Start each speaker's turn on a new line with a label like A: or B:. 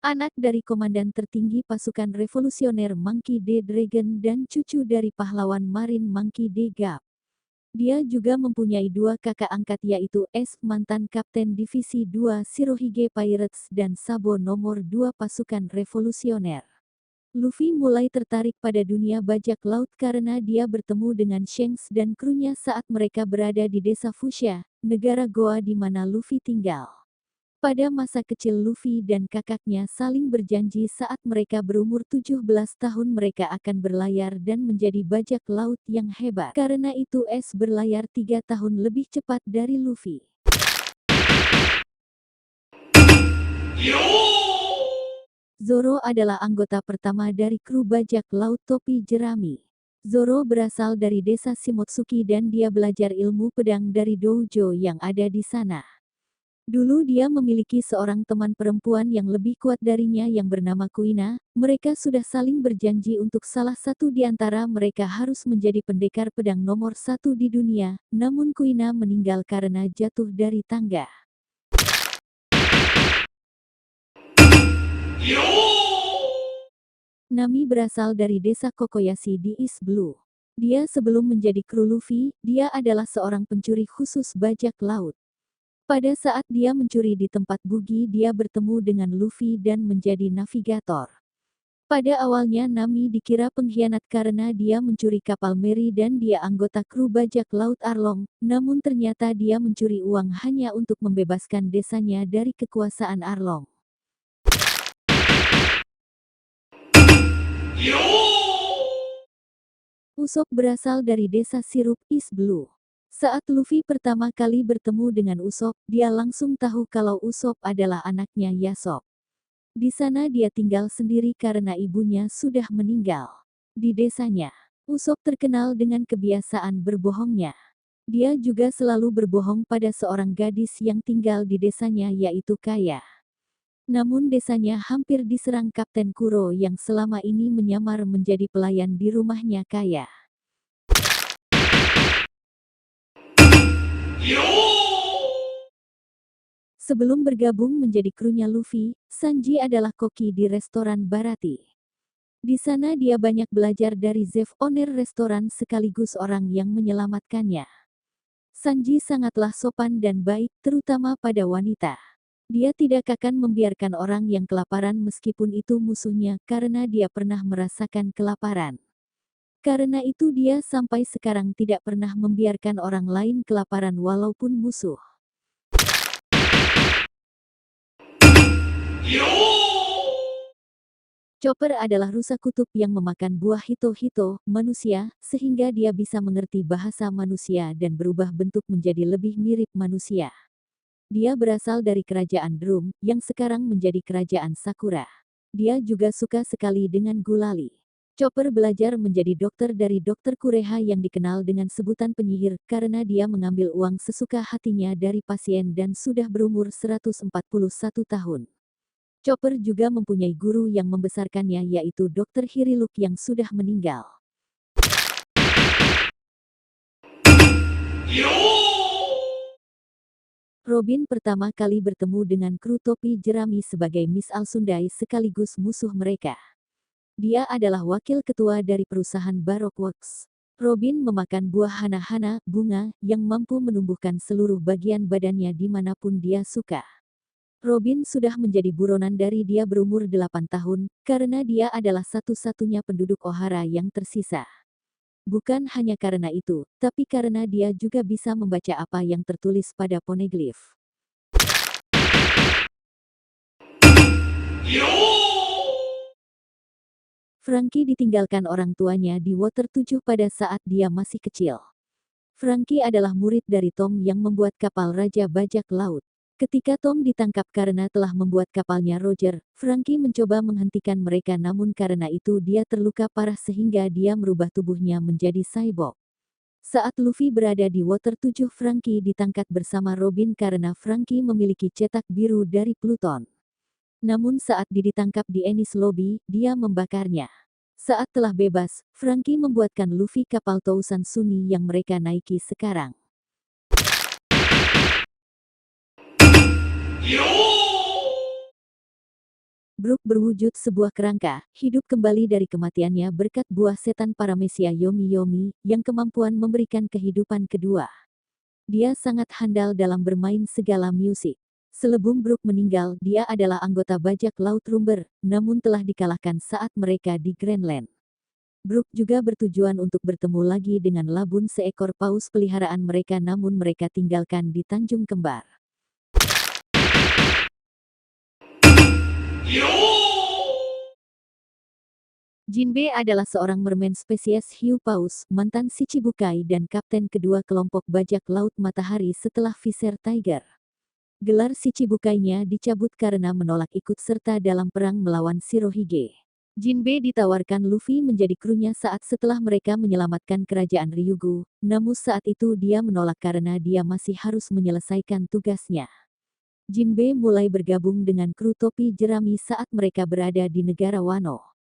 A: anak dari komandan tertinggi pasukan revolusioner Monkey D. Dragon dan cucu dari pahlawan Marin Monkey D. Gap. Dia juga mempunyai dua kakak angkat yaitu S. mantan Kapten Divisi 2 Shirohige Pirates dan Sabo nomor 2 pasukan revolusioner. Luffy mulai tertarik pada dunia bajak laut karena dia bertemu dengan Shanks dan krunya saat mereka berada di desa Fuchsia, negara Goa di mana Luffy tinggal. Pada masa kecil Luffy dan kakaknya saling berjanji saat mereka berumur 17 tahun mereka akan berlayar dan menjadi bajak laut yang hebat. Karena itu S berlayar 3 tahun lebih cepat dari Luffy. Zoro adalah anggota pertama dari kru bajak laut topi jerami. Zoro berasal dari desa Shimotsuki dan dia belajar ilmu pedang dari dojo yang ada di sana. Dulu dia memiliki seorang teman perempuan yang lebih kuat darinya yang bernama Kuina. Mereka sudah saling berjanji untuk salah satu di antara mereka harus menjadi pendekar pedang nomor 1 di dunia, namun Kuina meninggal karena jatuh dari tangga. Nami berasal dari desa Kokoyashi di East Blue. Dia sebelum menjadi kru Luffy, dia adalah seorang pencuri khusus bajak laut. Pada saat dia mencuri di tempat Bugi dia bertemu dengan Luffy dan menjadi navigator. Pada awalnya Nami dikira pengkhianat karena dia mencuri kapal Mary dan dia anggota kru bajak laut Arlong, namun ternyata dia mencuri uang hanya untuk membebaskan desanya dari kekuasaan Arlong. Usopp berasal dari desa Sirup East Blue. Saat Luffy pertama kali bertemu dengan Usopp, dia langsung tahu kalau Usopp adalah anaknya Yasop. Di sana dia tinggal sendiri karena ibunya sudah meninggal. Di desanya, Usopp terkenal dengan kebiasaan berbohongnya. Dia juga selalu berbohong pada seorang gadis yang tinggal di desanya yaitu Kaya. Namun desanya hampir diserang Kapten Kuro yang selama ini menyamar menjadi pelayan di rumahnya Kaya. Sebelum bergabung menjadi krunya Luffy, Sanji adalah koki di restoran Barati. Di sana dia banyak belajar dari Zeff owner restoran sekaligus orang yang menyelamatkannya. Sanji sangatlah sopan dan baik, terutama pada wanita. Dia tidak akan membiarkan orang yang kelaparan meskipun itu musuhnya karena dia pernah merasakan kelaparan. Karena itu dia sampai sekarang tidak pernah membiarkan orang lain kelaparan walaupun musuh. Chopper adalah rusa kutub yang memakan buah hito-hito, manusia, sehingga dia bisa mengerti bahasa manusia dan berubah bentuk menjadi lebih mirip manusia. Dia berasal dari kerajaan Drum, yang sekarang menjadi kerajaan Sakura. Dia juga suka sekali dengan gulali. Chopper belajar menjadi dokter dari Dokter Kureha yang dikenal dengan sebutan penyihir karena dia mengambil uang sesuka hatinya dari pasien dan sudah berumur 141 tahun. Chopper juga mempunyai guru yang membesarkannya yaitu Dokter Hiriluk yang sudah meninggal. Robin pertama kali bertemu dengan kru topi jerami sebagai Miss Al-Sundai sekaligus musuh mereka. Dia adalah wakil ketua dari perusahaan Baroque Works. Robin memakan buah hana-hana, bunga, yang mampu menumbuhkan seluruh bagian badannya dimanapun dia suka. Robin sudah menjadi buronan dari dia berumur 8 tahun, karena dia adalah satu-satunya penduduk Ohara yang tersisa. Bukan hanya karena itu, tapi karena dia juga bisa membaca apa yang tertulis pada poneglyph. Franky ditinggalkan orang tuanya di Water 7 pada saat dia masih kecil. Franky adalah murid dari Tom yang membuat kapal Raja Bajak Laut. Ketika Tom ditangkap karena telah membuat kapalnya Roger, Franky mencoba menghentikan mereka namun karena itu dia terluka parah sehingga dia merubah tubuhnya menjadi cyborg. Saat Luffy berada di Water 7 Franky ditangkap bersama Robin karena Franky memiliki cetak biru dari Pluton. Namun saat ditangkap di Enies Lobby, dia membakarnya. Saat telah bebas, Franky membuatkan Luffy kapal Tousan Sunny yang mereka naiki sekarang. Brook berwujud sebuah kerangka, hidup kembali dari kematiannya berkat buah setan paramesia Yomi Yomi, yang kemampuan memberikan kehidupan kedua. Dia sangat handal dalam bermain segala musik. Selebung Brook meninggal, dia adalah anggota bajak laut Rumber, namun telah dikalahkan saat mereka di Greenland. Brook juga bertujuan untuk bertemu lagi dengan Labun, seekor paus peliharaan mereka, namun mereka tinggalkan di Tanjung Kembar. Jinbe adalah seorang merman spesies hiu paus, mantan Shichibukai dan kapten kedua kelompok bajak laut Matahari setelah Visser Tiger. Gelar Shichibukainya dicabut karena menolak ikut serta dalam perang melawan Shirohige. Jinbe ditawarkan Luffy menjadi krunya setelah mereka menyelamatkan kerajaan Ryugu, namun saat itu dia menolak karena dia masih harus menyelesaikan tugasnya. Jinbe mulai bergabung dengan kru topi jerami saat mereka berada di negara Wano.